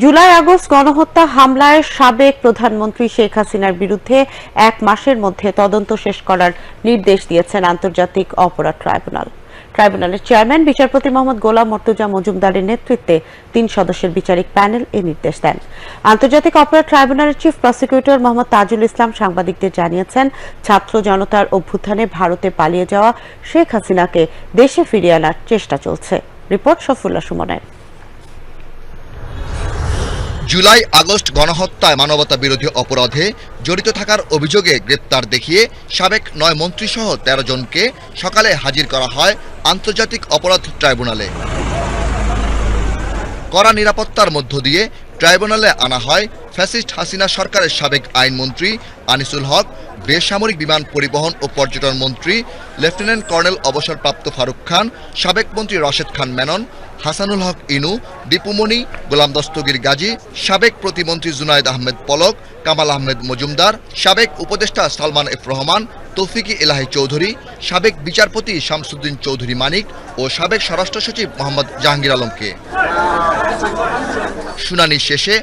July August গণহত্যা হামলায় সাবেক প্রধানমন্ত্রী শেখ হাসিনার বিরুদ্ধে 1 মাসের মধ্যে তদন্ত শেষ করার নির্দেশ দিয়েছেন আন্তর্জাতিক অপরাধ ট্রাইব্যুনাল। ট্রাইব্যুনালের চেয়ারম্যান বিচারপতি মোহাম্মদ গোলাম মর্তুজা মজুমদারের নেতৃত্বে 3 সদস্যের বিচারিক প্যানেল এই নির্দেশ দেন। আন্তর্জাতিক অপরাধ ট্রাইব্যুনালের চিফ প্রসিকিউটর মোহাম্মদ তাজুল ইসলাম সাংবাদিকদের জানিয়েছেন, ছাত্র জনতার অভ্যুত্থানে ভারতে পালিয়ে যাওয়া শেখ হাসিনাকে দেশে ফিরিয়ে আনার চেষ্টা চলছে। রিপোর্ট সফুল্লাহ সুমনের। জুলাই আগস্ট গণহত্যায় মানবতা বিরোধী অপরাধে জড়িত থাকার অভিযোগে গ্রেপ্তার দেখিয়ে সাবেক 9 মন্ত্রীসহ 13 জনকে সকালে হাজির করা হয় আন্তর্জাতিক অপরাধ ট্রাইব্যুনালে। কড়া নিরাপত্তার মধ্য দিয়ে ট্রাইব্যুনালে আনা হয় ফ্যাসিস্ট হাসিনা সরকারের সাবেক আইনমন্ত্রী আনিসুল হক, বেসামরিক বিমান পরিবহন ও পর্যটন মন্ত্রী লেফটেন্যান্ট কর্নেল অবসরপ্রাপ্ত ফারুক খান, সাবেক মন্ত্রী রশেদ খান মেনন, হাসানুল হক ইনু, দীপুমণি, গোলাম দস্তগীর গাজী, সাবেক প্রতিমন্ত্রী জুনায়েদ আহমেদ পলক, কামাল আহমেদ মজুমদার, সাবেক উপদেষ্টা সালমান এফ রহমান, তৌফিকি এলাহি চৌধুরী, সাবেক বিচারপতি শামসুদ্দিন চৌধুরী মানিক ও সাবেক স্বরাষ্ট্র সচিব মোহাম্মদ জাহাঙ্গীর আলমকে। শুনানি শেষে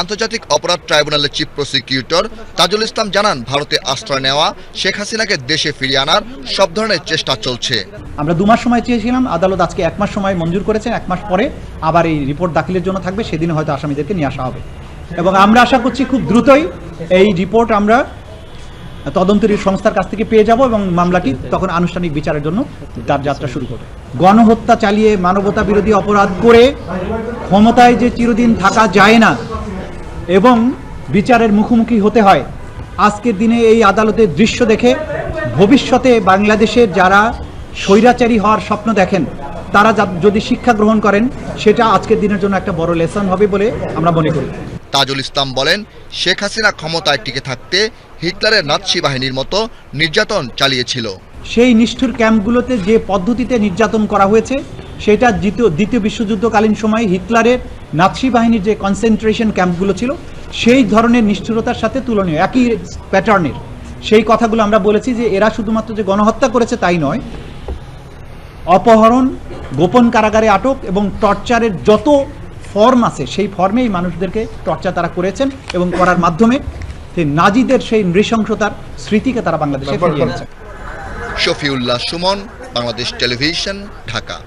আন্তর্জাতিক অপরাধ ট্রাইব্যুনালের চিফ প্রসিকিউটর তাজুল ইসলাম জানান, ভারতে আশ্রয় নেওয়া শেখ হাসিনাকে দেশে ফিরিয়ে আনার সব ধরনের চেষ্টা চলছে। আমরা 2 মাস সময় চেয়েছিলাম, আদালত আজকে 1 মাস সময় মঞ্জুর করেছেন। 1 মাস পরে আবার এই রিপোর্ট দাখিলের জন্য থাকবে, সেদিন হয়তো আসামিদেরকে নিয়ে আসা হবে এবং আমরা আশা করছি খুব দ্রুতই এই রিপোর্ট আমরা তদন্তের সংস্থার কাছ থেকে পেয়ে যাব এবং মামলাটি তখন আনুষ্ঠানিক বিচারের জন্য তার যাত্রা শুরু করবে। গণহত্যা চালিয়ে মানবতা বিরোধী অপরাধ করে ক্ষমতায় যে চিরদিন থাকা যায় না এবং বিচারের মুখোমুখি হতে হয়, আজকের দিনে এই আদালতের দৃশ্য দেখে ভবিষ্যতে বাংলাদেশের যারা স্বৈরাচারী হওয়ার স্বপ্ন দেখেন তারা যদি শিক্ষা গ্রহণ করেন, সেটা আজকের দিনের জন্য একটা বড় লেসন হবে বলে আমরা মনে করি। তাজুল ইসলাম বলেন, শেখ হাসিনা ক্ষমতায় টিকে থাকতে হিটলারের নাৎসি বাহিনীর মতো নির্যাতন চালিয়েছিল। সেই নিষ্ঠুর ক্যাম্পগুলোতে যে পদ্ধতিতে নির্যাতন করা হয়েছে সেটা দ্বিতীয় বিশ্বযুদ্ধকালীন সময়ে হিটলারের নাৎসি বাহিনীর যে কনসেন্ট্রেশন ক্যাম্পগুলো ছিল সেই ধরনের নিষ্ঠুরতার সাথে তুলনীয়, একই প্যাটার্নের। সেই কথাগুলো আমরা বলেছি যে এরা শুধুমাত্র যে গণহত্যা করেছে তাই নয়, অপহরণ, গোপন কারাগারে আটক এবং টর্চারের যত ফর্ম আছে সেই ফর্মেই মানুষদেরকে টর্চার তারা করেছেন এবং করার মাধ্যমে নাজিদের সেই নৃশংসতার স্মৃতিকে তারা বাংলাদেশে ফিরিয়ে এনেছে। শফিউল্লাহ সুমন, বাংলাদেশ টেলিভিশন, ঢাকা।